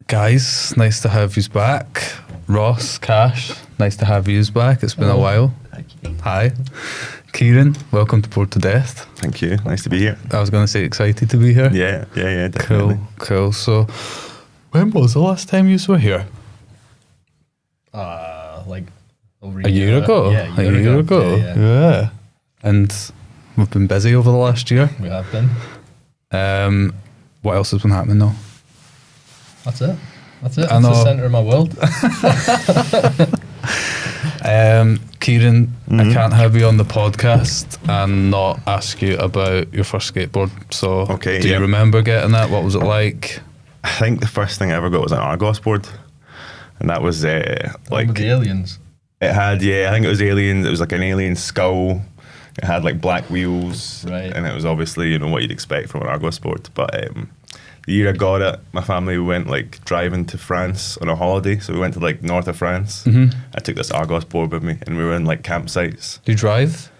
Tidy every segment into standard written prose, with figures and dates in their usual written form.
Guys, nice to have you back. Ross, Cash, nice to have you back. It's been a while. Thank you. Hi. Kieran, welcome to Board to Death. Thank you. Nice to be here. I was going to say excited to be here. Yeah, definitely. Cool. So, when was the last time you were here? Like over A year ago? Yeah, a year ago. Yeah. And we've been busy over the last year. We have been. What else has been happening though? That's it. That's I the know. centre of my world. Kieran, I can't have you on the podcast and not ask you about your first skateboard. So, Okay, do you remember getting that? What was it like? I think the first thing I ever got was an Argos board, and that was Like the aliens. it had I think it was aliens. It was like an alien skull. It had like black wheels, Right. And it was obviously what you'd expect from an Argos board. But the year I got it, my family went like driving to France on a holiday. So we went to like north of France. Mm-hmm. I took this Argos board with me, and we were in like campsites. Do you drive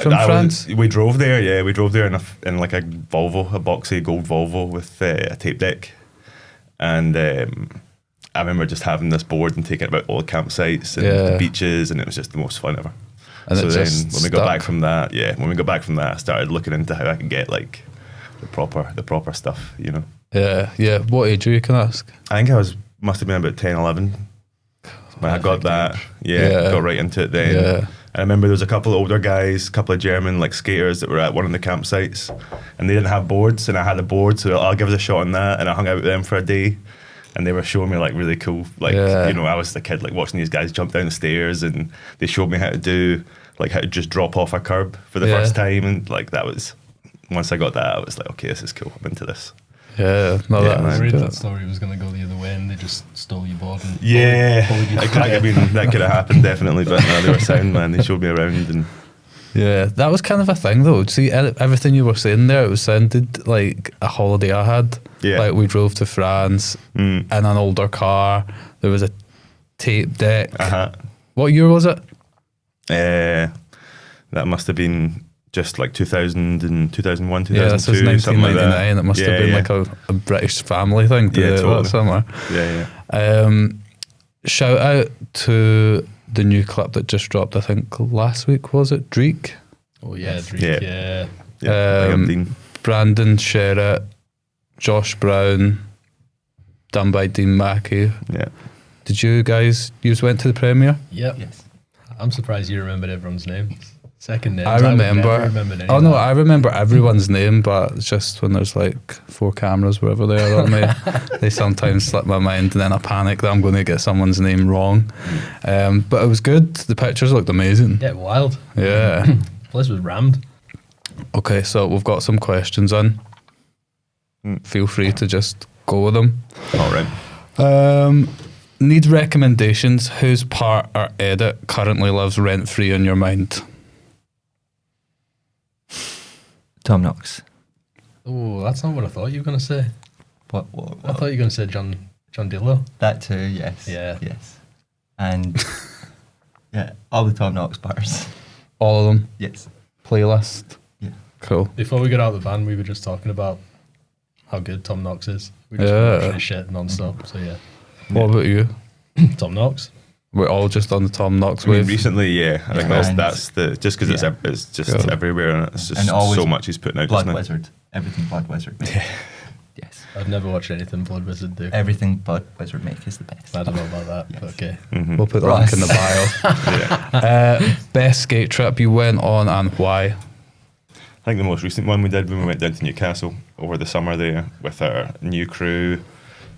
from France? We drove there, yeah. We drove there in like a Volvo, a boxy gold Volvo with a tape deck. And I remember just having this board and taking it about all the campsites and the beaches, and it was just the most fun ever. And so it then just when we got back from that, I started looking into how I could get like the proper stuff, you know. Yeah. What age are you, can I ask? I think must have been about 10, 11 when I got that. Got right into it then. Yeah. I remember there was a couple of older guys, a couple of German like skaters that were at one of the campsites, and they didn't have boards, and I had a board, so I'll give us a shot on that, and I hung out with them for a day, and they were showing me like really cool, like I was the kid like watching these guys jump down the stairs, and they showed me how to just drop off a curb for the first time, and like that was, once I got that, I was like, okay, this is cool, I'm into this. Yeah, no, Yeah, that man. was I read good. that story was going to go the other way, and they just stole your board. And I mean, that could have happened definitely, but no, they were sound, man. They showed me around, and Yeah, that was kind of a thing though. See, everything you were saying there, it was sounded like a holiday I had. Yeah. Like we drove to France in an older car. There was a tape deck. What year was it? That must have been just like 2000 and 2001, 2002, Yeah, this was something like 1999. that. It must have been like a British family thing to do totally. that summer. Yeah. Shout out to the new clip that just dropped, I think last week, was it? Dreek? Oh yeah, Dreek, Yeah. yeah. Big up, Dean. Brandon Sherritt, Josh Brown, done by Dean Mackey. Yeah. Did you guys went to the premiere? Yep. Yes. I'm surprised you remembered everyone's name. Second names. I remember. would never remember any Oh of no, that. I remember everyone's name, but it's just when there's like 4 cameras wherever they are on me, they sometimes slip my mind, and then I panic that I'm going to get someone's name wrong. But it was good. The pictures looked amazing. Yeah, wild. Yeah. Place was rammed. Okay, so we've got some questions in. Feel free to just go with them. All right. Need recommendations. Whose part or edit currently lives rent free in your mind? Tom Knox. Oh, that's not what I thought you were going to say. What? I thought you were going to say John Dillo. That too, yes. Yeah. Yes. And yeah, all the Tom Knox bars. All of them. Yes. Playlist. Yeah. Cool. Before we got out of the van, we were just talking about how good Tom Knox is. We just Yeah. watching his shit non-stop. So yeah, What about you? Tom Knox. We're all just on the Tom Knox I mean, wave. recently, I think And- that's the just because it's just Cool. everywhere, and it's just And always so much he's putting out. Blood Isn't it? Wizard. Everything Blood Wizard make. Yes. I've never watched anything Blood Wizard do. Everything Blood Wizard make is the best. I don't know about that. But okay. We'll put the Ross. link in the bio. Yeah. Best skate trip you went on and why? I think the most recent one we did when we went down to Newcastle over the summer there with our new crew.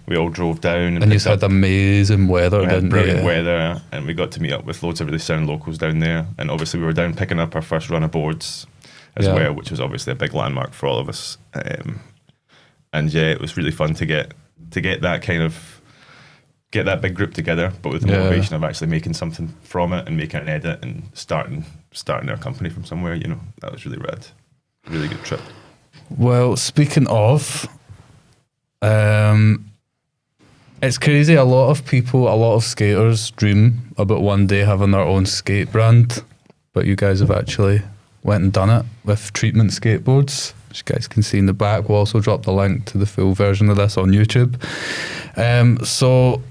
We all drove down And you picked up- had amazing weather, we had didn't brilliant you? weather, and we got to meet up with loads of really sound locals down there. And obviously, we were down picking up our first run of boards as Yeah. well, which was obviously a big landmark for all of us. And yeah, it was really fun to get that kind of get that big group together, but with the Yeah. motivation of actually making something from it and making an edit and starting our company from somewhere. You know, that was really rad, really good trip. Well, speaking of, it's crazy. A lot of skaters dream about one day having their own skate brand, but you guys have actually went and done it with Treatment Skateboards. which you guys can see in the back. We'll also drop the link to the full version of this on YouTube. So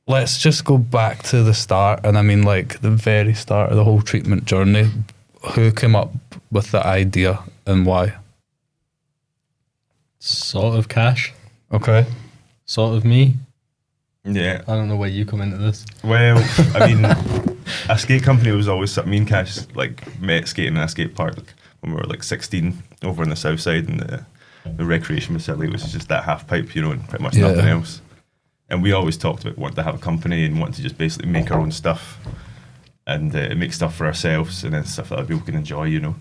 let's just go back to the start, and I mean like the very start of the whole treatment journey. Who came up with the idea and why? Sort of Cash, Okay. sort of me. Yeah. I don't know where you come into this. Well, I mean, a skate company was always something. Me and Cash like met skating in a skate park when we were like 16 over on the south side, and the recreation facility was just that half pipe, you know, and pretty much Yeah. nothing else. And we always talked about wanting to have a company and wanting to just basically make our own stuff and make stuff for ourselves and then stuff that other people can enjoy, you know.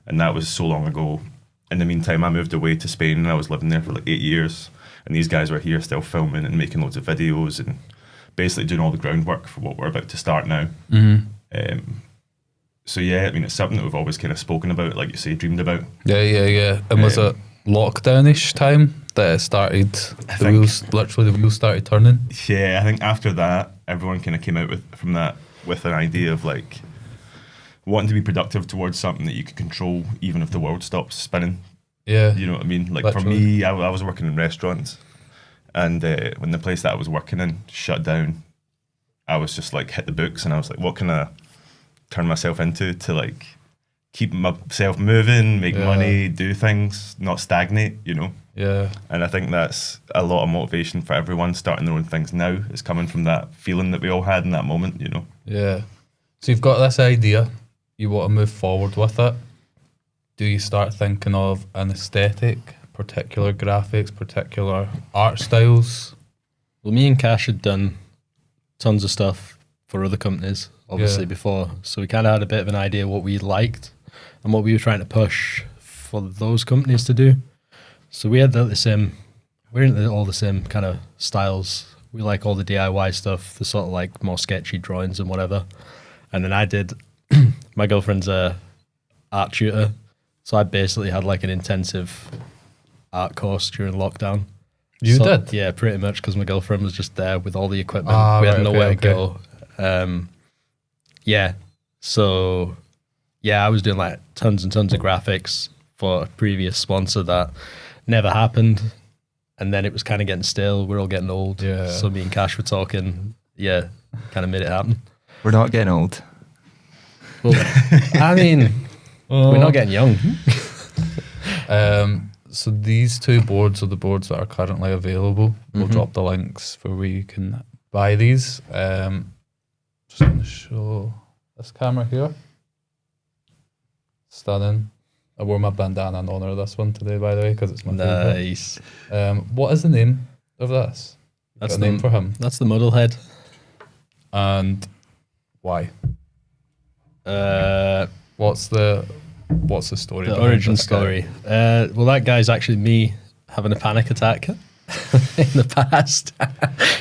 And that was so long ago. In the meantime, I moved away to Spain and I was living there for like 8 years. And these guys were here still filming and making loads of videos and basically doing all the groundwork for what we're about to start now. So yeah, I mean, it's something that we've always kind of spoken about, like you say, dreamed about. Yeah. And was it lockdown-ish time that it started? The wheels started turning. Yeah, I think after that, everyone kind of came out from that with an idea of like wanting to be productive towards something that you could control, even if the world stops spinning. Yeah. You know what I mean? Like Literally. for me, I was working in restaurants, and when the place that I was working in shut down, I was just like hit the books, and I was like, what can I turn myself into to like keep myself moving, make money, do things, not stagnate, you know? Yeah. And I think that's a lot of motivation for everyone starting their own things now, is coming from that feeling that we all had in that moment, you know? Yeah. So you've got this idea, you want to move forward with it. Do you start thinking of an aesthetic, particular graphics, particular art styles? Well, me and Cash had done tons of stuff for other companies, obviously, Yeah. before. So we kind of had a bit of an idea what we liked and what we were trying to push for those companies to do. So we had the same, we're into all the same kind of styles. We like all the DIY stuff, the sort of like more sketchy drawings and whatever. And then I did, my girlfriend's a art tutor. So I basically had like an intensive art course during lockdown. You did? Yeah, pretty much, because my girlfriend was just there with all the equipment. Ah, we had right, nowhere okay, to go. Yeah, so yeah, I was doing like tons and tons of graphics for a previous sponsor that never happened. And then it was kind of getting stale. We're all getting old. Yeah. So me and Cash were talking. Yeah, kind of made it happen. We're not getting old. Well, I mean, we're not getting young. So these two boards are the boards that are currently available. We'll drop the links for where you can buy these. Just going to show this camera here. Stunning. I wore my bandana in honour of this one today, by the way, because it's my favourite. Nice. What is the name of this? That's Got a name for him. That's the Muddlehead. And why? What's the story? The behind origin this guy? story. Well, that guy's actually me having a panic attack in the past.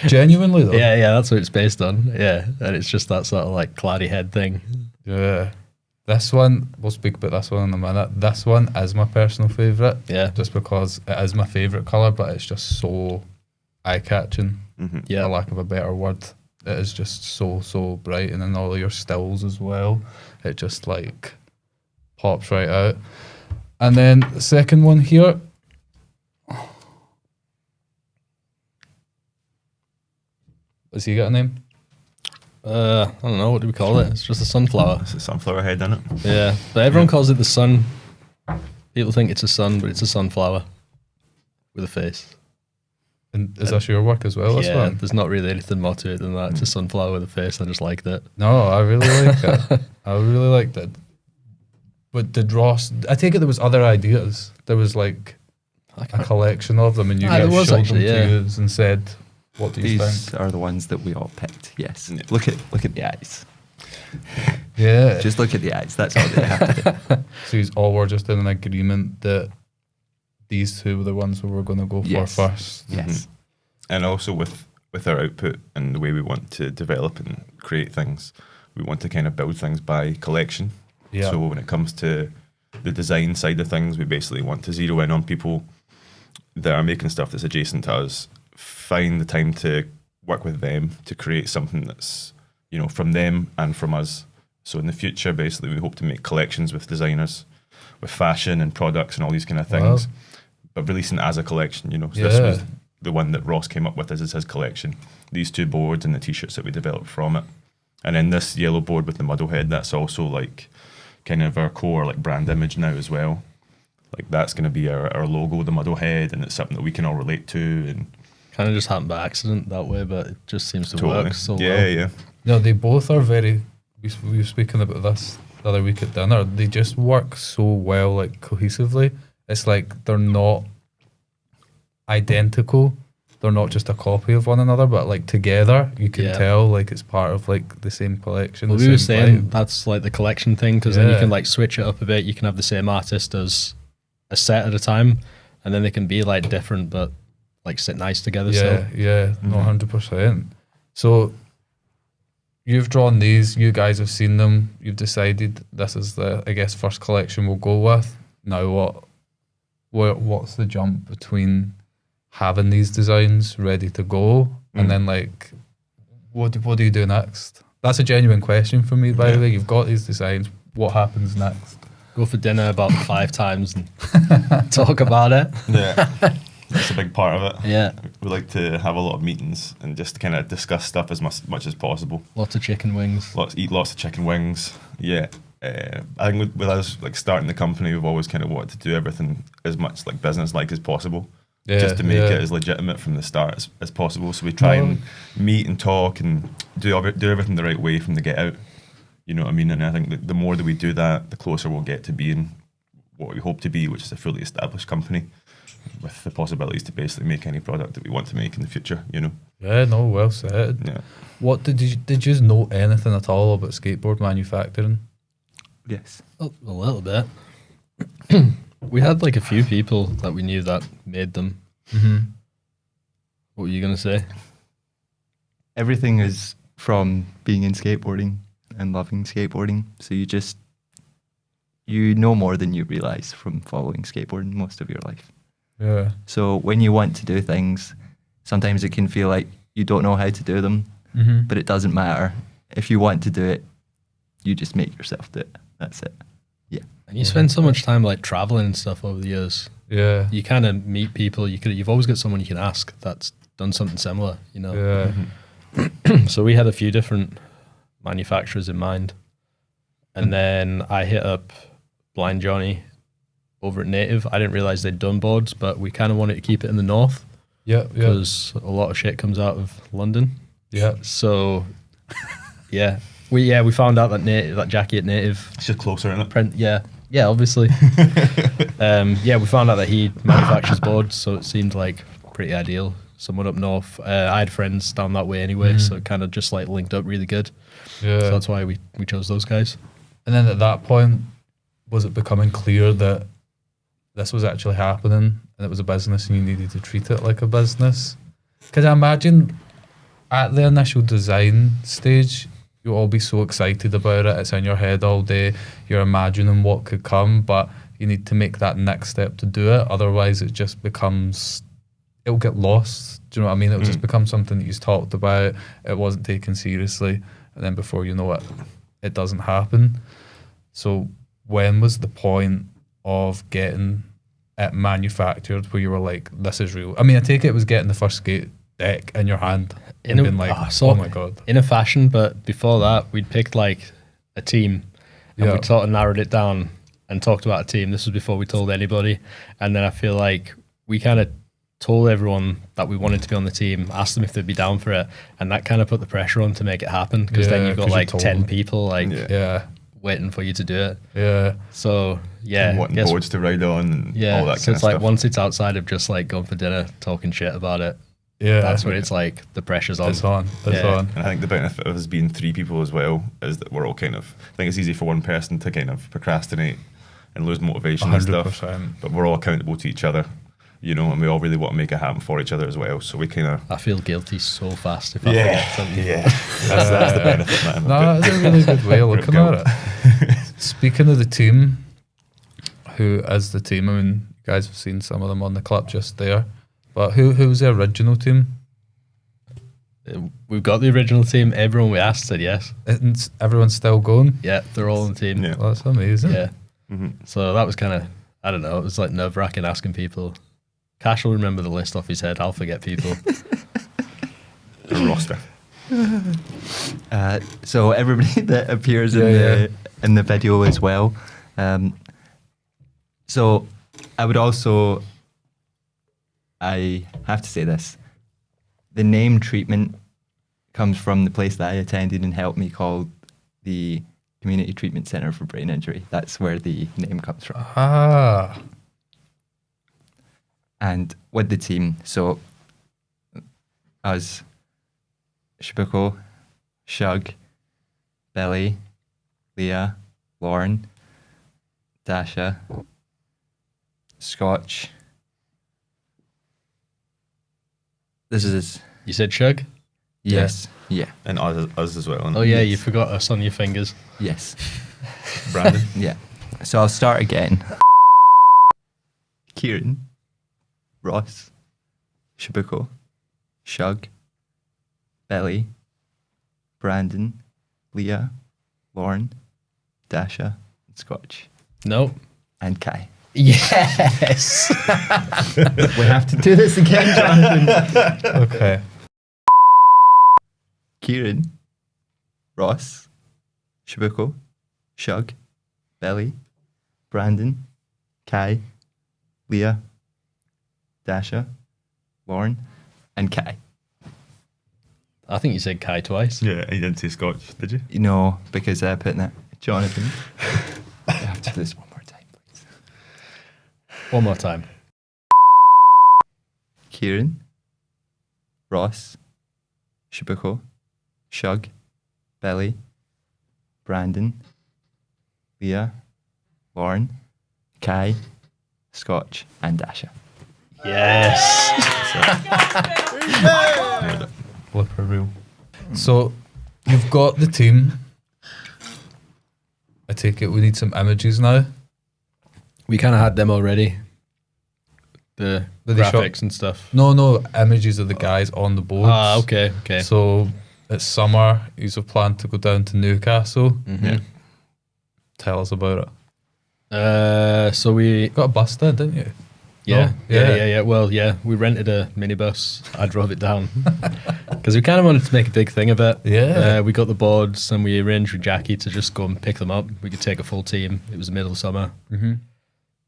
Genuinely though. Yeah, that's what it's based on. Yeah, and it's just that sort of like cloudy head thing. Yeah. This one, we'll speak about this one in a minute. This one is my personal favourite. Yeah. Just because it is my favourite colour, but it's just so eye-catching. Yeah. For lack of a better word. It is just so bright, and then all of your stills as well. It just like pops right out. And then the second one here. Has he got a name? I don't know, what do we call it? It's just a sunflower. It's a sunflower head in it. Yeah, but everyone calls it the sun. People think it's a sun, but it's a sunflower with a face. And is this your work as well? This Yeah, one? there's not really anything more to it than that. It's a sunflower with a face. I just liked it. No, I really like it. I really liked it. But did Ross? I take it there was other ideas. There was like a collection of them, and you Ah, there guys was showed actually, them to yeah. us and said, "What do you These think?" are the ones that we all picked. Yes. Yeah. Look at the eyes. Yeah. Just look at the eyes. That's all they have to do. So he's all we're just in an agreement that these two were the ones we were going to go Yes. for first. Yes. And also with our output and the way we want to develop and create things, we want to kind of build things by collection. Yeah. So when it comes to the design side of things, we basically want to zero in on people that are making stuff that's adjacent to us, find the time to work with them to create something that's, you know, from them and from us. So in the future, basically, we hope to make collections with designers fashion and products and all these kind of things. Wow. But releasing it as a collection, you know. So this was the one that Ross came up with as his collection. These 2 boards and the t-shirts that we developed from it. And then this yellow board with the Muddlehead, that's also like kind of our core like brand image now as well. Like that's going to be our logo, the Muddlehead, and it's something that we can all relate to. And Kind of just happened by accident that way, but it just seems to work so well. Yeah. No, they both are very. We were speaking about this the other week at dinner. They just work so well, like cohesively. It's like they're not identical. They're not just a copy of one another, but like together, you can tell like it's part of like the same collection. Well, we were saying that's like the collection thing, because then you can like switch it up a bit. You can have the same artist as a set at a time, and then they can be like different, but like sit nice together. Yeah, no, 100%. So you've drawn these. You guys have seen them. You've decided this is the, I guess, first collection we'll go with. Now what's the jump between having these designs ready to go and then like what do you do next? That's a genuine question for me, by the way. You've got these designs. What happens next? Go for dinner about 5 times and talk about it. Yeah. That's a big part of it. Yeah. We like to have a lot of meetings and just kind of discuss stuff as much as possible. Lots of chicken wings. Eat lots of chicken wings. Yeah. I think with us like starting the company, we've always kind of wanted to do everything as much like business-like as possible. Just to make it as legitimate from the start as possible. So we try and meet and talk and do everything the right way from the get out. You know what I mean? And I think that the more that we do that, the closer we'll get to being what we hope to be, which is a fully established company with the possibilities to basically make any product that we want to make in the future, you know? Yeah, no, well said. Yeah. What did you know anything at all about skateboard manufacturing? Yes. A little bit. We had like a few people that we knew that made them. Mm-hmm. What were you going to say? Everything is from being in skateboarding and loving skateboarding. So you know more than you realize from following skateboarding most of your life. Yeah. So when you want to do things, sometimes it can feel like you don't know how to do them, but it doesn't matter. If you want to do it, you just make yourself do it. That's it. Yeah. And you spend so much time like traveling and stuff over the years. Yeah. You kind of meet people. You've always got someone you can ask that's done something similar, you know? Yeah. So we had a few different manufacturers in mind. And then I hit up Blind Johnny over at Native. I didn't realize they'd done boards, but we kind of wanted to keep it in the north. Yeah. Because a lot of shit comes out of London. Yeah. So, we found out that Jackie at Native. It's just closer, isn't it? Yeah, obviously. We found out that he manufactures boards, so it seemed like pretty ideal. Someone up north. I had friends down that way anyway, so it kind of just like linked up really good. Yeah. So that's why we chose those guys. And then at that point, was it becoming clear that this was actually happening and it was a business and you needed to treat it like a business? Because I imagine at the initial design stage, you'll all be so excited about it. It's in your head all day. You're imagining what could come, but you need to make that next step to do it. Otherwise, it just becomes, it'll get lost. Do you know what I mean? It'll just become something that you've talked about. It wasn't taken seriously. And then before you know it, it doesn't happen. So when was the point of getting it manufactured where you were like, this is real? I mean, I take it was getting the first skate deck in your hand and being like, oh my God. In a fashion, but before that, we'd picked like a team and we sort of narrowed it down and talked about a team. This was before we told anybody. And then I feel like we kind of told everyone that we wanted to be on the team, asked them if they'd be down for it. And that kind of put the pressure on to make it happen, because then you've got like 10 people like waiting for you to do it. Yeah. So and wanting boards to ride on and all that so kind it's of like stuff. once it's outside of just like going for dinner, talking shit about it, Yeah. that's when it's like the pressure's on. It's on. It's on. And I think the benefit of us being 3 people as well is that we're all kind of, I think it's easy for one person to kind of procrastinate and lose motivation and stuff, but we're all accountable to each other, you know, and we all really want to make it happen for each other as well. So we kind of... I feel guilty so fast if I forget something. Yeah, that's the benefit, man. No, that's a really good way of looking at it. Speaking of the team, who is the team? I mean, you guys have seen some of them on the clip just there, but who was the original team? We've got the original team. Everyone we asked said yes. Isn't everyone's still going? Yeah, they're all on the team. Yeah. Well, that's amazing. Yeah. So that was kind of, I don't know, it was like nerve-wracking asking people. Cash will remember the list off his head. I'll forget people. A roster. So everybody that appears in the video as well. So I have to say this. The name treatment comes from the place that I attended and helped me, called the Community Treatment Center for Brain Injury. That's where the name comes from. Ah. And with the team, so us, Shibuko, Shug, Belly, Leah, Lauren, Dasha, Scotch. This is... You said Shug? Yes. Yeah. And us as well. Oh yeah, you forgot us on your fingers. Yes. Brandon. Yeah. So I'll start again. Kieran, Ross, Shibuko, Shug, Belly, Brandon, Leah, Lauren, Dasha, and Scotch. Nope. And Kai. Yes. We have to do this again, Jonathan. Okay. Kieran, Ross, Shibuko, Shug, Belly, Brandon, Kai, Leah, Dasha, Lauren, and Kai. I think you said Kai twice. Yeah, you didn't say Scotch, did you? No, because I put in that. Jonathan. I have to do this one more time, please. One more time. Kieran, Ross, Shibuko, Shug, Belly, Brandon, Leah, Lauren, Kai, Scotch, and Dasha. Yes. Flipper reel. So you've got the team. I take it we need some images now. We kind of had them already. The Did they show- graphics and stuff. No, images of the guys on the boards. Ah, okay. So it's summer. You have planned to go down to Newcastle. Mhm. Tell us about it. So we Got a bus then, didn't you? Yeah, No? yeah. Well, yeah, we rented a minibus. I drove it down because we kind of wanted to make a big thing of it. Yeah. We got the boards and we arranged with Jackie to just go and pick them up. We could take a full team. It was the middle of summer. Mm-hmm.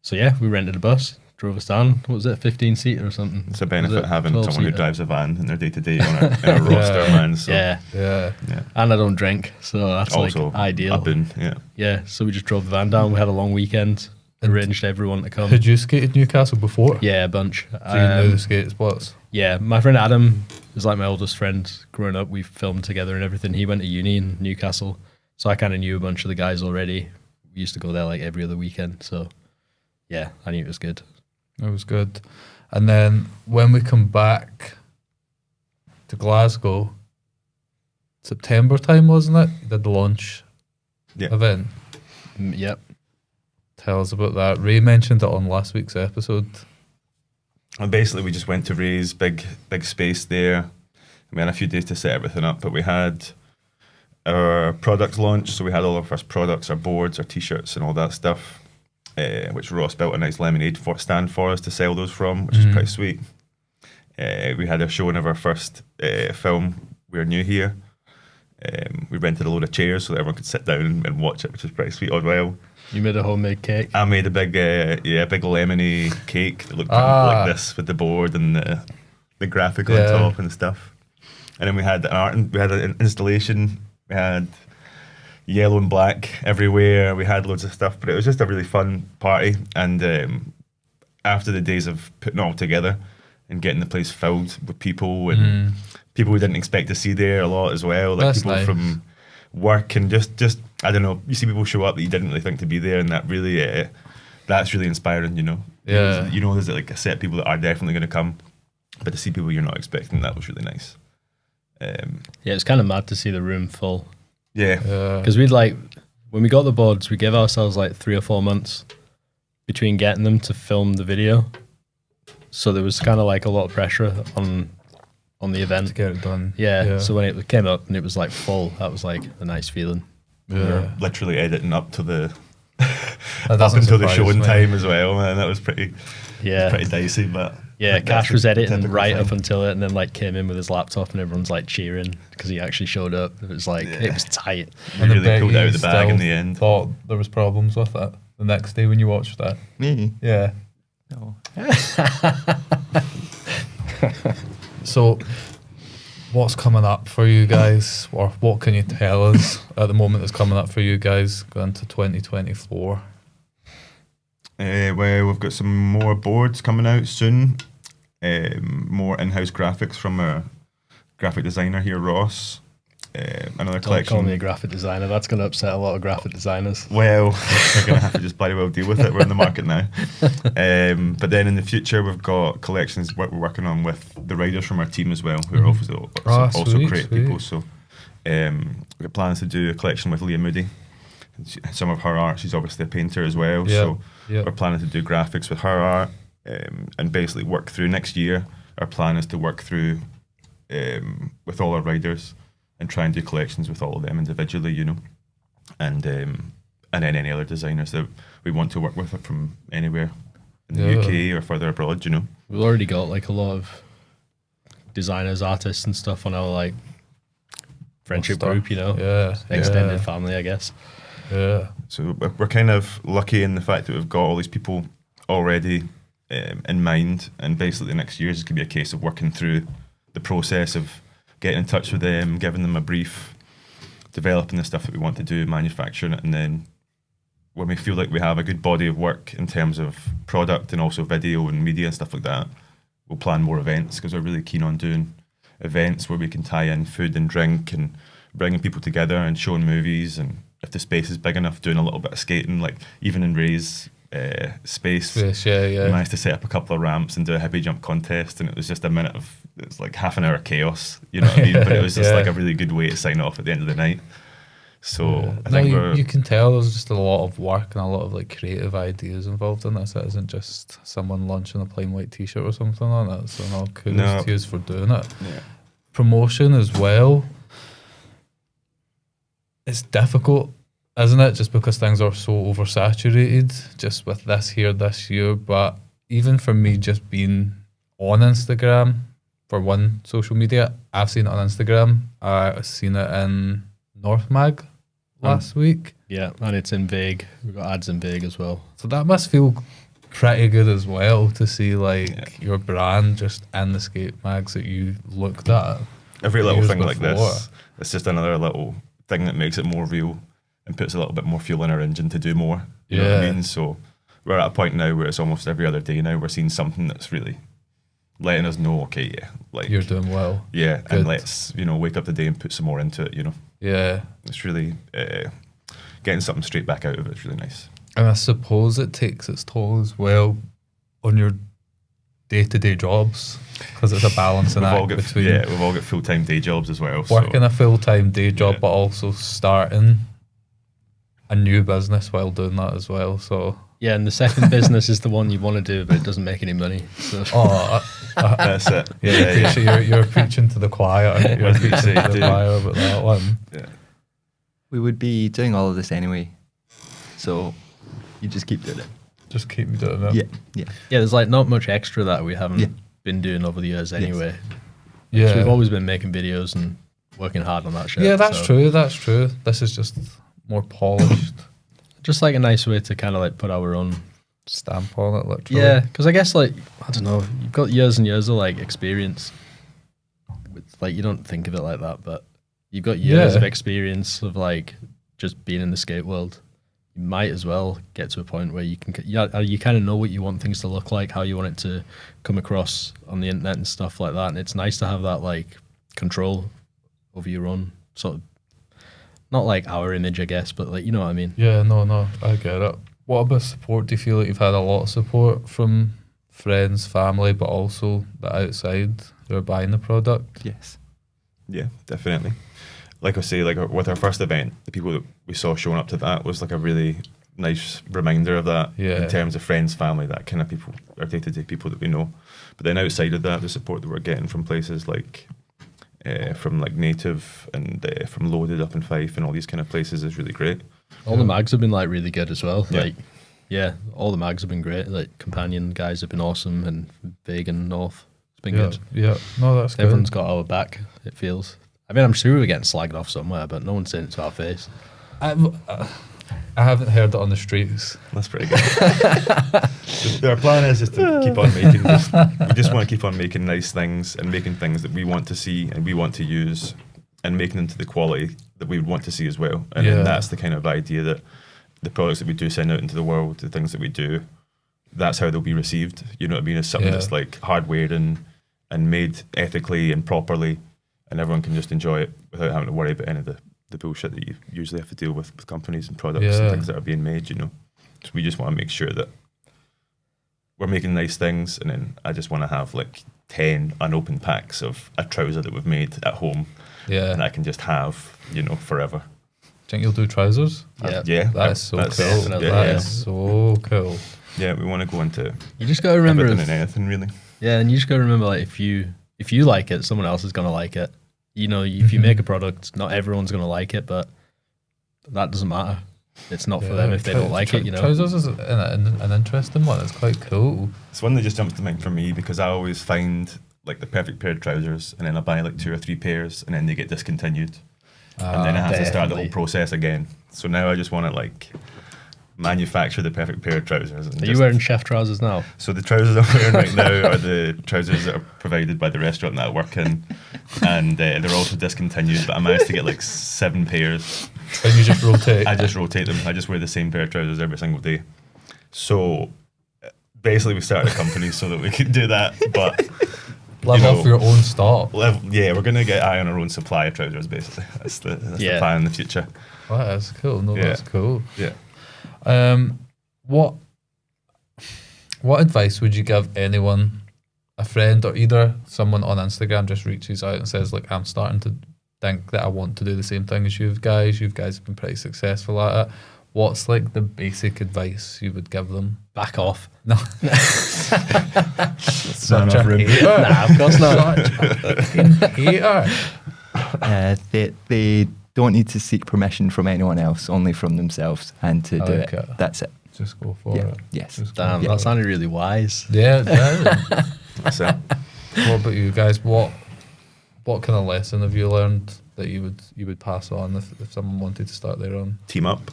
So yeah, we rented a bus, drove us down. What was it, 15-seater or something? It's a Was benefit it having someone who 12-seater? drives a van in their day-to-day on a roster, man. So, Yeah, Yeah. yeah. and I don't drink, so that's Also, like ideal. a boon, yeah. Yeah, so we just drove the van down. We had a long weekend. And Arranged everyone to come. Had you skated Newcastle before? Yeah, a bunch. So you know the skate spots? Yeah, my friend Adam is like my oldest friend. Growing up, we filmed together and everything. He went to uni in Newcastle, so I kind of knew a bunch of the guys already. We used to go there like every other weekend, so yeah, I knew it was good. It was good. And then when we come back to Glasgow, September time, wasn't it? You did the launch event. Yep. Tell us about that. Ray mentioned it on last week's episode. And basically, we just went to Ray's big space there. We had a few days to set everything up, but we had our product launch. So we had all our first products, our boards, our t-shirts, and all that stuff, which Ross built a nice lemonade stand for us to sell those from, which is pretty sweet. We had a showing of our first film, We're New Here. We rented a load of chairs so that everyone could sit down and watch it, which is pretty sweet as well. You made a homemade cake. I made a big lemony cake that looked like this with the board and the graphic on top and stuff. And then we had an installation. We had yellow and black everywhere. We had loads of stuff, but it was just a really fun party. And after the days of putting it all together and getting the place filled with people and people we didn't expect to see there a lot as well, like That's people nice. from work and just I don't know, you see people show up that you didn't really think to be there, and that really that's really inspiring, you know. Yeah. You know, there's like a set of people that are definitely going to come, but to see people you're not expecting, that was really nice. Yeah, it's kind of mad to see the room full. Yeah. Because we'd like, when we got the boards, we gave ourselves like 3 or 4 months between getting them to film the video. So there was kind of like a lot of pressure on the To event. get it done. Yeah. So when it came up and it was like full, that was like a nice feeling. We were literally editing up to the That up doesn't until the surprise showing me. time as well, man. That was pretty Yeah. dicey, but Yeah, that's Cash the was editing typical right thing. up until it, and then like came in with his laptop, and everyone's like cheering because he actually showed up. It was like it was tight. We really I bet pulled it out you of the bag in still the end. Thought there was problems with it the next day when you watched that. Me? Yeah. No. So, what's coming up for you guys, or what can you tell us at the moment that's coming up for you guys going to 2024? Well, we've got some more boards coming out soon. More in-house graphics from a graphic designer here, Ross. Another Don't call me a collection. graphic designer. That's going to upset a lot of graphic designers. Well, we're going to have to just bloody well deal with it. We're in the market now. But then in the future, we've got collections we're working on with the riders from our team as well, who are also sweet, great sweet. people. So we've got plans to do a collection with Leah Moody. Some of her art, she's obviously a painter as well. Yeah, So yeah. we're planning to do graphics with her art and basically work through next year. Our plan is to work through with all our riders and try and do collections with all of them individually, you know, and then any other designers that we want to work with from anywhere in the UK or further abroad, you know. We've already got like a lot of designers, artists, and stuff on our like friendship Stuff. group, you know, Yeah. extended yeah, family, I guess. Yeah. So we're kind of lucky in the fact that we've got all these people already in mind, and basically the next year is going to be a case of working through the process of getting in touch with them, giving them a brief, developing the stuff that we want to do, manufacturing it, and then when we feel like we have a good body of work in terms of product and also video and media and stuff like that, we'll plan more events because we're really keen on doing events where we can tie in food and drink and bringing people together and showing movies, and if the space is big enough, doing a little bit of skating, like even in Ray's space. Yes, yeah, We yeah. managed to set up a couple of ramps and do a heavy jump contest, and it was just a minute of, it was like half an hour of chaos, you know what I mean? But it was just Yeah. like a really good way to sign off at the end of the night. So I No, think you can tell there's just a lot of work and a lot of like creative ideas involved in this. It isn't just someone launching a plain white t-shirt or something on it. So no, kudos No. to you for doing it. yeah. Promotion as well. It's difficult, isn't it? Just because things are so oversaturated, just with this here, this year. But even for me, just being on Instagram for one social media, I've seen it on Instagram. I've seen it in North Mag last week. Yeah, and it's in Vague. We've got ads in Vague as well. So that must feel pretty good as well to see like Yeah. your brand just in the skate mags that you looked at. Every little years thing like before. this, it's just another little thing that makes it more real and puts a little bit more fuel in our engine to do more. You know what I Yeah. mean? So we're at a point now where it's almost every other day now we're seeing something that's really letting us know, okay, yeah, like You're doing well. yeah, Good. and let's, you know, wake up the day and put some more into it, you know. Yeah. It's really getting something straight back out of it is really nice. And I suppose it takes its toll as well on your day-to-day jobs because it's a balancing We've all act got between we've all got full-time day jobs as well. working so. a full-time day job Yeah. but also starting a new business while doing that as well. So, Yeah, and the second business is the one you want to do, but it doesn't make any money. So That's it. yeah, you're preaching to the choir. You're What did you preaching say, to the dude? choir about that one. Yeah. We would be doing all of this anyway. So you just keep doing it. Just keep me doing it. Yeah, yeah. yeah, there's like not much extra that we haven't Yeah. been doing over the years anyway. Yeah. So we've always been making videos and working hard on that shit. Yeah, that's so true. That's true. This is just more polished Just like a nice way to kind of like put our own. stamp on it, literally. Yeah, because I guess like I don't know, you've got years and years of like experience. Like you don't think of it like that, but you've got years Yeah. of experience of like just being in the skate world. You might as well get to a point where you can, you kind of know what you want things to look like, how you want it to come across on the internet and stuff like that. And it's nice to have that like control over your own sort of, not like our image, I guess, but like you know what I mean. Yeah, no, I get it. What about support? Do you feel like you've had a lot of support from friends, family, but also the outside who are buying the product? Yes. Yeah, definitely. Like I say, like with our first event, the people that we saw showing up to that was like a really nice reminder of that Yeah. in terms of friends, family, that kind of people, our day-to-day people that we know. But then outside of that, the support that we're getting from places like from like Native and from Loaded up in Fife and all these kind of places is really great. All the mags have been like really good as well. Yeah. Like, yeah, all the mags have been great. Like Companion guys have been awesome, and Vague and North. It's been good. Yeah, no, that's good. Everyone's got our back. It feels. I mean, I'm sure we're getting slagged off somewhere, but no one's saying it to our face. I haven't heard it on the streets. That's pretty good. Our plan is just to keep on making. We just want to keep on making nice things and making things that we want to see and we want to use, and making them to the quality that we would want to see as well. And then that's the kind of idea that the products that we do send out into the world, the things that we do, that's how they'll be received. You know what I mean? As something that's like hardware and made ethically and properly, and everyone can just enjoy it without having to worry about any of the bullshit that you usually have to deal with companies and products and things that are being made, you know. So we just want to make sure that we're making nice things, and then I just want to have like 10 unopened packs of a trouser that we've made at home and I can just have, you know, forever. Do you think you'll do trousers? Yeah. That's so cool. Definitely, That is so cool. Yeah, we want to go into You just got to remember everything and anything, really. Yeah, and you just got to remember, like, if you like it, someone else is gonna like it. You know, if you make a product, not everyone's gonna like it, but that doesn't matter. It's not for them if they don't like it. You know, trousers is an interesting one. It's quite cool. It's one that just jumps to mind for me because I always find like the perfect pair of trousers, and then I buy like 2 or 3 pairs, and then they get discontinued, and then I have to start the whole process again. So now I just want to like manufacture the perfect pair of trousers. And are you wearing chef trousers now? So the trousers I'm wearing right now are the trousers that are provided by the restaurant that I work in, and they're also discontinued. But I managed to get like 7 pairs. And you just rotate. I just rotate them. I just wear the same pair of trousers every single day. So basically, we started a company so that we could do that. But live off your own stock. Yeah, we're gonna get eye on our own supply of trousers. Basically, that's the plan in the future. Oh, that's cool. No, that's cool. Yeah. What advice would you give anyone, a friend or either someone on Instagram just reaches out and says, like, I'm starting to think that I want to do the same thing as you guys. You guys have been pretty successful at it. What's like the basic advice you would give them? Back off. No. Such a hater. Nah, of course not. Hater. They don't need to seek permission from anyone else, only from themselves, and to do it. That's it. Just go for it. Yes. Damn, that sounded really wise. Yeah, it does. That's it. What about you guys? What kind of lesson have you learned that you would pass on if someone wanted to start their own? Team up.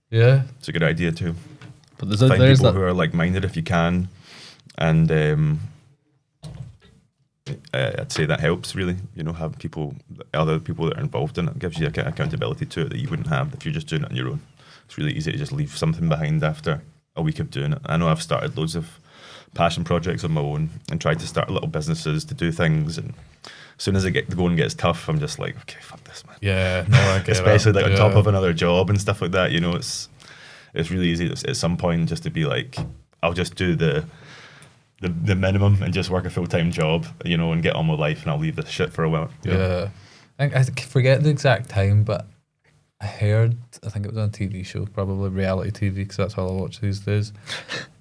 Yeah, It's a good idea too. But there's Find there's people that. who are like-minded if you can, and I'd say that helps really. You know, have other people that are involved in it. It gives you accountability to it that you wouldn't have if you're just doing it on your own. It's really easy to just leave something behind after a week of doing it. I know I've started loads of passion projects on my own and tried to start little businesses to do things, and as soon as the going gets tough, I'm just like, okay, fuck this, man. yeah. No, I get Especially that. like on top of another job and stuff like that. You know, it's really easy at some point just to be like, I'll just do the minimum and just work a full-time job, you know, and get on with life, and I'll leave this shit for a while. You know? Yeah. I forget the exact time, but I think it was on a TV show, probably reality TV, because that's all I watch these days.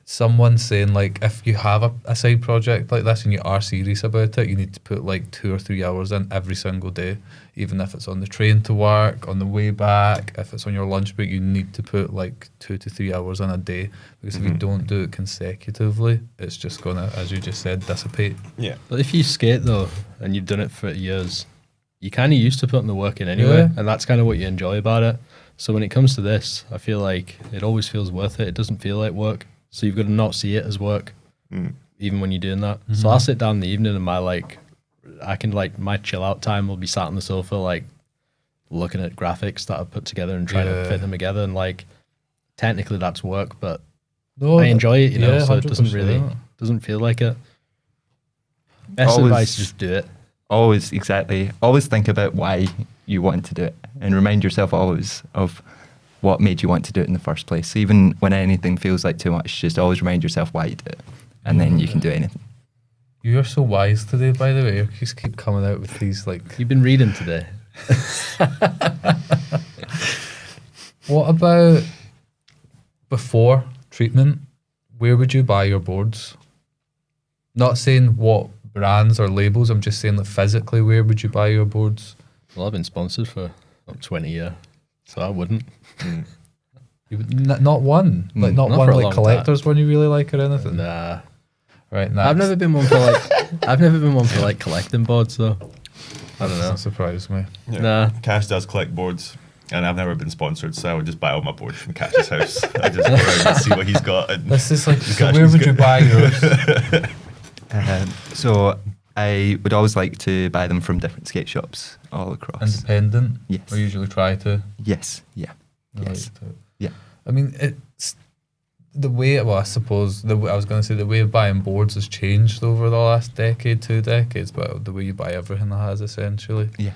Someone saying, like, if you have a side project like this and you are serious about it, you need to put like 2 or 3 hours in every single day, even if it's on the train to work, on the way back, if it's on your lunch break, you need to put like 2 to 3 hours in a day, because if you don't do it consecutively, it's just gonna, as you just said, dissipate. Yeah. But if you skate though, and you've done it for years, you're kind of used to putting the work in anyway, and that's kind of what you enjoy about it. So when it comes to this, I feel like it always feels worth it. It doesn't feel like work. So you've got to not see it as work, even when you're doing that. So I'll sit down in the evening and my chill out time will be sat on the sofa, like looking at graphics that I've put together and trying to fit them together. And like, technically that's work, but No, I enjoy it, you know, so it 100%. doesn't feel like it. Best Always- advice, just do it. Always think about why you want to do it, and remind yourself always of what made you want to do it in the first place. Even when anything feels like too much, just always remind yourself why you do it, and then you can do anything. You're so wise today, by the way. You just keep coming out with these, like... You've been reading today. What about before treatment? Where would you buy your boards? Not saying what brands or labels, I'm just saying, like, physically, where would you buy your boards? Well, I've been sponsored for 20 years, so I wouldn't. Not one, like not Not one for a like long collector's one you really like or anything. Nah. Right, next. I've never been one for like collecting boards though. I don't know. Doesn't surprise me. Yeah. Nah. Cash does collect boards, and I've never been sponsored, so I would just buy all my boards from Cash's house. I just go around and see what he's got. And This is like, so Cash where is would you good. buy yours? So I would always like to buy them from different skate shops all across. Independent? Yes. I usually try to. Yes. Yeah. I Yes. like to. Yeah. I mean, it's the way, well, I suppose, I was going to say the way of buying boards has changed over the last decade, 2 decades, but the way you buy everything has essentially. Yeah.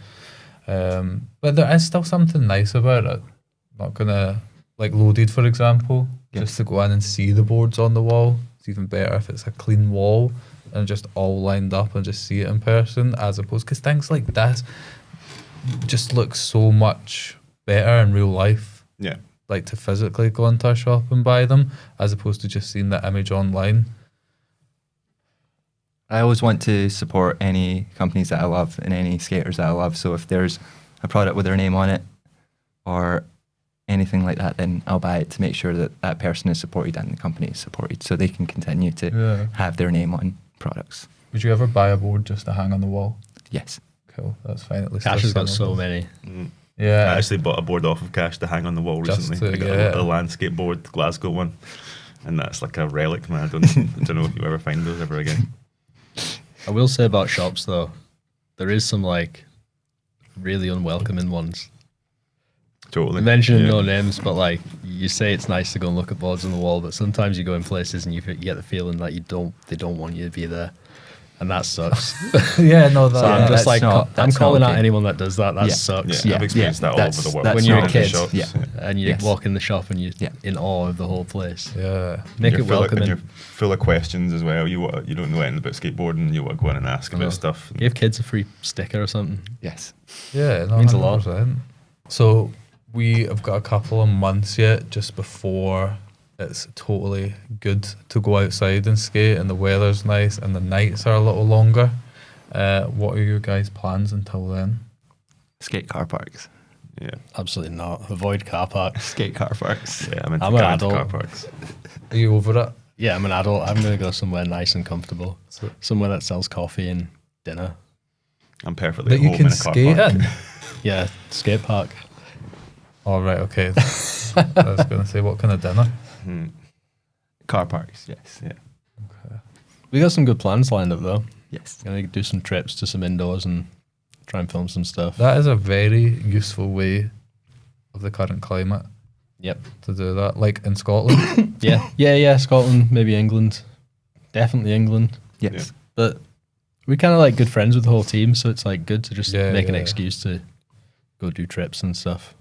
But there is still something nice about it. Not going to, like Loaded, for example, Yes. just to go in and see the boards on the wall. It's even better if it's a clean wall and just all lined up and just see it in person, as opposed, because things like this just look so much better in real life. Yeah. Like to physically go into a shop and buy them, as opposed to just seeing the image online. I always want to support any companies that I love and any skaters that I love. So if there's a product with their name on it or anything like that, then I'll buy it to make sure that that person is supported and the company is supported, so they can continue to Yeah. have their name on products. Would you ever buy a board just to hang on the wall? Yes. Cool, that's fine. At least Cash has there's got some so of us. many. I Yeah, actually bought a board off of Cash to hang on the wall Just recently. to- I got yeah. a landscape board, the Glasgow one, and that's like a relic, man. I don't know if you ever find those ever again. I will say about shops though, there is some like really unwelcoming ones. Totally. Mentioning Yeah. no names, but like you say it's nice to go and look at boards on the wall, but sometimes you go in places and you get the feeling that they don't want you to be there, and that sucks. yeah, no, that, So I'm that's just like not- I'm that's not calling out okay. anyone that does that. That Yeah. sucks. Yeah, Yeah, I've experienced yeah, that all that's- over the world. that's When you're a Not kid, in shops. yeah. And you Yes. walk in the shop and you're Yeah. in awe of the whole place. yeah. Make You're it full of- welcoming. and you're full of questions as well. You don't know anything about skateboarding. You want to go in and ask know. about stuff. Give kids a free sticker or something. Yes. Yeah, no, Means a lot. 100%. So we have got a couple of months yet just before it's totally good to go outside and skate, and the weather's nice and the nights are a little longer. What are your guys' plans until then? Skate car parks. Yeah, Absolutely not. Avoid car parks. Skate car parks. yeah. I'm into, I'm an I'm into car adult. parks. Are you over it? Yeah, I'm an adult. I'm going to go somewhere nice and comfortable. So- Somewhere that sells coffee and dinner. I'm perfectly That at you home can in a car skate park. in? Yeah, skate park. All right, okay. I was going to say, what kind of dinner? Hmm. Car parks. Yes. Yeah. We got some good plans lined up though. Yes. Gonna do some trips to some indoors and try and film some stuff. That is a very useful way of the current climate Yep. to do that. Like in Scotland. Yeah. Scotland, maybe England. Definitely England. Yes. But we kind of like good friends with the whole team, so it's like good to just Yeah, make an yeah. excuse to go do trips and stuff.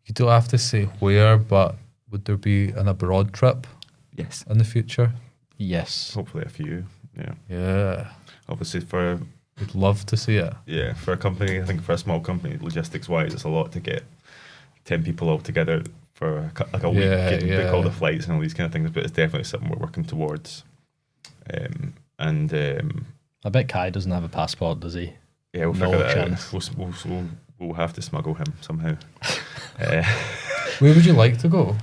You don't have to say where, but would there be an abroad trip Yes. in the future? Yes. Hopefully a few. Yeah. Yeah. Obviously Would love to see it. for a company, I think for a small company, logistics wise, it's a lot to get 10 people all together for like a week Yeah, and book all yeah. the flights and all these kind of things. But it's definitely something we're working towards. I bet Kai doesn't have a passport, does he? Yeah, we'll No figure that chance. out. We'll have to smuggle him somehow. uh, Where would you like to go?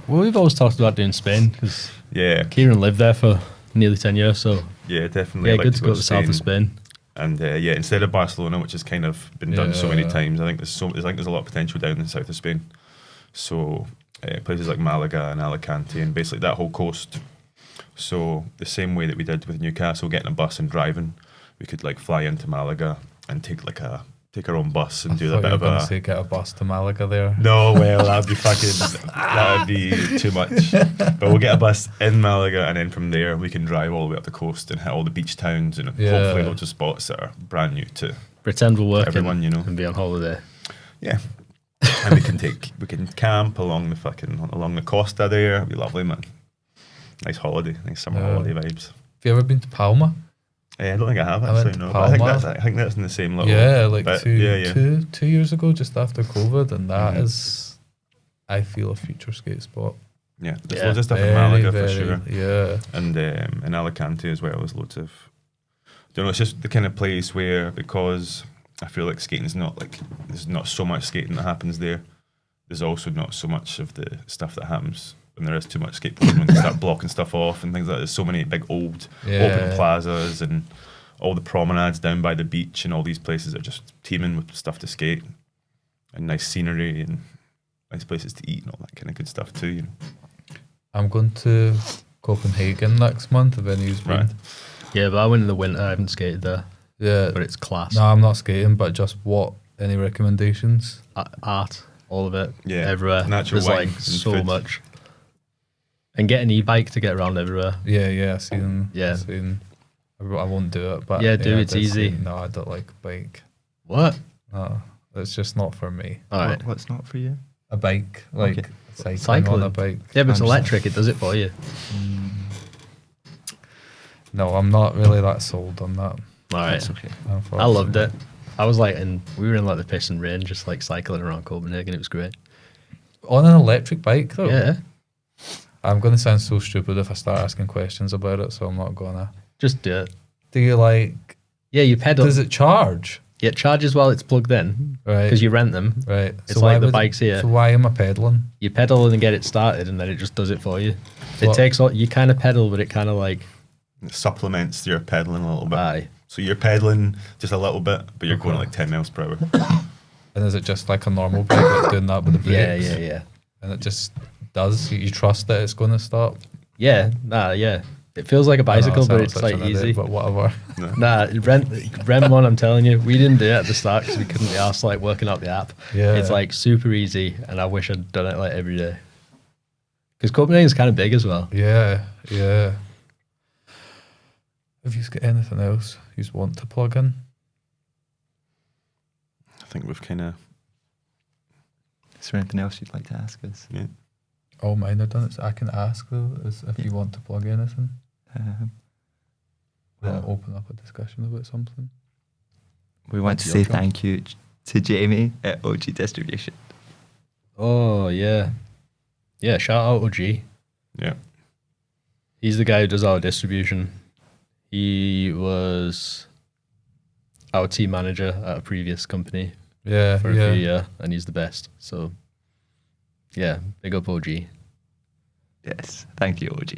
Well, we've always talked about doing Spain because yeah, Kieran lived there for nearly 10 years, so yeah, definitely. yeah, I'd like good to go to the south of Spain. And yeah, instead of Barcelona, which has kind of been done so many Yeah. times, I think there's a lot of potential down in the south of Spain. So places like Malaga and Alicante and basically that whole coast. So the same way that we did with Newcastle, getting a bus and driving, we could like fly into Malaga and take our own bus and do I a thought bit you of were going a. to say get a bus to Malaga there. No, well, that'd be too much. But we'll get a bus in Malaga, and then from there we can drive all the way up the coast and hit all the beach towns and Yeah. hopefully loads of spots that are brand new to Pretend we're working everyone, you know. and be on holiday. Yeah. And we can camp along the Costa there. It'd be lovely, man. Nice holiday, nice summer Yeah. holiday vibes. Have you ever been to Palma? I don't think I have I went actually. to No, but Palma. I think that's in the same little. Yeah, like bit. two years ago, just after COVID, and that Mhm. is, I feel, a future skate spot. Yeah, there's Yeah. loads of stuff in Very, Malaga for very- sure, Yeah. and in Alicante as well. There's loads of. Don't know. It's just the kind of place where, because I feel like skating's not like there's not so much skating that happens there. there's also not so much of the stuff that happens when there is too much skateboarding, when they start blocking stuff off and things like that. There's so many big old open plazas and all the promenades down by the beach and all these places are just teeming with stuff to skate and nice scenery and nice places to eat and all that kind of good stuff too. You know? I'm going to Copenhagen next month, if any of you Right. Yeah, but I went in the winter. I haven't skated there, Yeah. but it's class. No, I'm not skating, but just what? Any recommendations? Art, all of it, Yeah, everywhere. natural There's wine like and so food. much. And get an e-bike to get around everywhere. Yeah, I've seen. Yeah. I've seen. I won't do it, but Yeah, do, it's I did easy. see- no, I don't like bike. What? No, it's just not for me. All right. What's not for you? A bike, like Okay. cycling on a Cycling. bike. Yeah, but it's I'm electric. It does it for you. No, I'm not really that sold on that. All right. That's okay. I loved it. I was like, we were in like the piss and rain, just like cycling around Copenhagen. It was great. On an electric bike, though. Yeah. I'm going to sound so stupid if I start asking questions about it, so I'm not gonna. Just do it. Do you like? Yeah, you pedal. Does it charge? Yeah, it charges while it's plugged in Right. because you rent them. Right. It's like why the would- bikes here. So why am I pedaling? You pedal and get it started, and then it just does it for you. So It takes all. You kind of pedal, but it kind of like It supplements your pedaling a little bit. aye. So you're pedaling just a little bit, but you're going Okay. at like 10 miles per hour. And is it just like a normal bike, like doing that with the brakes? Yeah. And it just does. You trust that it's going to stop. Yeah, yeah. It feels like a bicycle, but it's like easy. But whatever. Nah, rent one. I'm telling you, we didn't do it at the start because we couldn't be arsed like working out the app. Yeah. It's like super easy, and I wish I'd done it like every day. Because Copenhagen's kind of big as well. Yeah. Have you got anything else you want to plug in? I think we've kind of, Is there anything else you'd like to ask us? yeah. All mine are done. So I can ask though, is if you want to plug anything. Well, Open up a discussion about something. we want to That's say your job. thank you to Jamie at OG Distribution. Oh yeah, yeah. Shout out OG. Yeah. He's the guy who does our distribution. He was our team manager at a previous company Yeah. for a few years, and he's the best. So, yeah, big up OG. Yes, thank you, OG.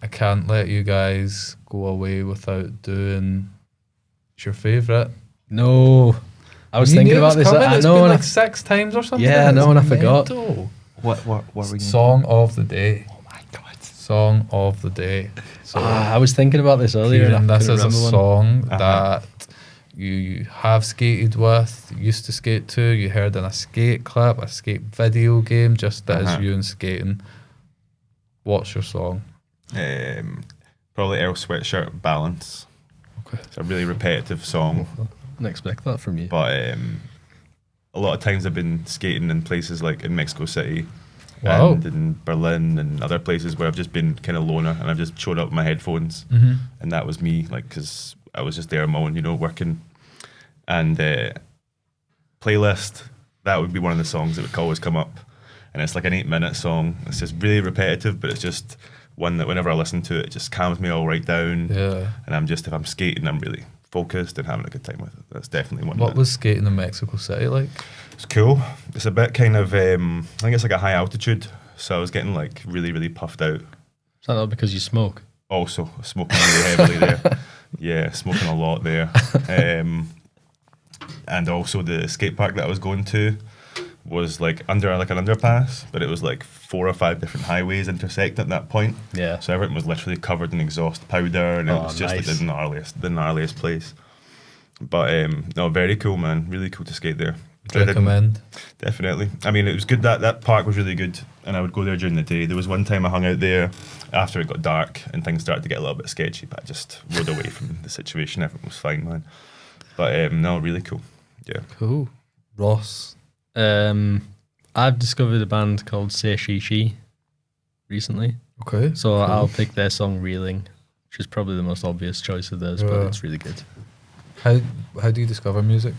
I can't let you guys go away without doing. It's your favourite. No, I was You thinking knew it about was this. coming. I It's know, been and like 6 times or something. Yeah, I know, It's and I forgot. mental. What were we going Song of the day. Oh my god. Song of the day. So, I was thinking about this earlier. Kieran, and I this couldn't is a remember one. song that you have skated with, used to skate to, you heard in a skate clip, a skate video game, just that is you and skating. What's your song? Probably Earl Sweatshirt, Balance. Okay. It's a really repetitive song, Didn't expect that from you. but a lot of times I've been skating in places like in Mexico City Wow. and in Berlin and other places where I've just been kind of loner and I've just showed up with my headphones Mm-hmm. and that was me, like, because I was just there mowing, working. And playlist, that would be one of the songs that would always come up, and it's like an 8-minute song. It's just really repetitive, but it's just one that whenever I listen to it, it just calms me all right down. Yeah. And I'm just, if I'm skating, I'm really focused and having a good time with it. That's definitely one. What that- was skating in Mexico City like? It's cool. It's a bit kind of, I think it's like a high altitude, so I was getting like really, really puffed out. Is that not because you smoke? Also smoking really heavily there. Yeah, smoking a lot there. And also the skate park that I was going to was like under like an underpass, but it was like 4 or 5 different highways intersecting at that point. Yeah. So everything was literally covered in exhaust powder, and it Oh, was just nice. like the gnarliest place. But no, very cool, man. Really cool to skate there. Recommend. Definitely. I mean, it was good. That park was really good, and I would go there during the day. There was one time I hung out there after it got dark and things started to get a little bit sketchy, but I just rode away from the situation. Everything was fine, man. But no, really cool. Yeah. Cool. Ross. I've discovered a band called Say She She recently. Okay. So I'll pick their song Reeling, which is probably the most obvious choice of theirs, but Yeah. it's really good. How do you discover music?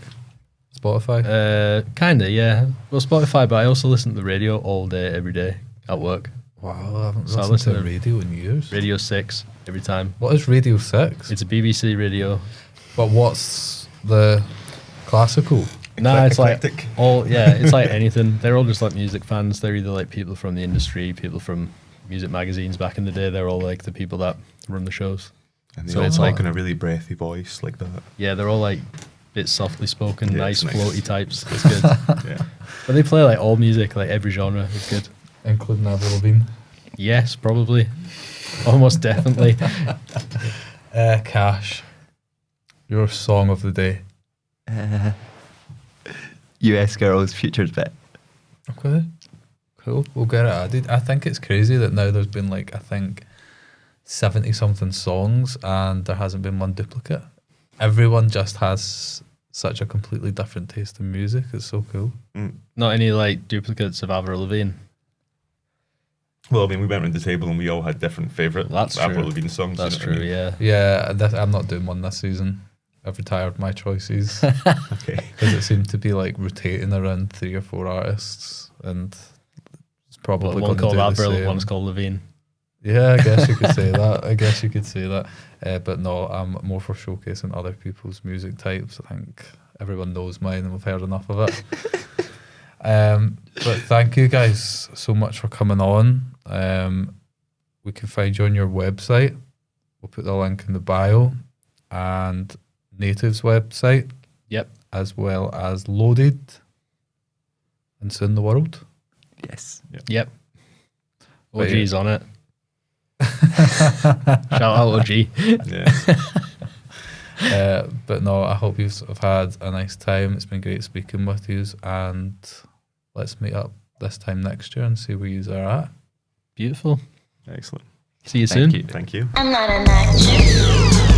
Spotify? Kinda, yeah. Well, Spotify, but I also listen to the radio all day, every day at work. Wow, I haven't So I listened listen to to radio in years. Radio 6 every time. What is Radio 6? It's a BBC radio. But what's the classical? No, it's like eclectic. it's like anything. They're all just like music fans. They're either like people from the industry, people from music magazines back in the day. They're all like the people that run the shows. And they So all it's talk like- in a really breathy voice like that. Yeah, they're all like bit softly spoken, Yeah, nice, it's nice. floaty types. It's good. Yeah. But they play like all music, like every genre. It's good. Including Avril Lavigne. Yes, probably. Almost definitely. Cash. Your song of the day. US Girls Futures Bit. Okay. Cool. We'll get it added. I think it's crazy that now there's been like, I think 70 something songs and there hasn't been one duplicate. Everyone just has such a completely different taste in music. It's so cool. Not any like duplicates of Avril Lavigne. Well, I mean, we went around the table and we all had different favourite That's Avril true. Lavigne songs. That's you know what I true, mean? yeah. Yeah, I'm not doing one this season. I've retired my choices Okay. because it seemed to be like rotating around 3 or 4 artists, and it's probably One going to called do Avril, the same. one's called Lavigne. Yeah, I guess you could say that. I guess you could say that. But no, I'm more for showcasing other people's music types. I think everyone knows mine and we've heard enough of it. But thank you guys so much for coming on. We can find you on your website. We'll put the link in the bio, and Native's website. Yep. As well as Loaded and Soon the World. Yes. Yep. But OG's on it. Shout out OG. Yeah. But no, I hope you've had a nice time. It's been great speaking with you, and let's meet up this time next year and see where you are at. Beautiful. Excellent. See you Thank soon. you. Thank you. I'm not a night chick.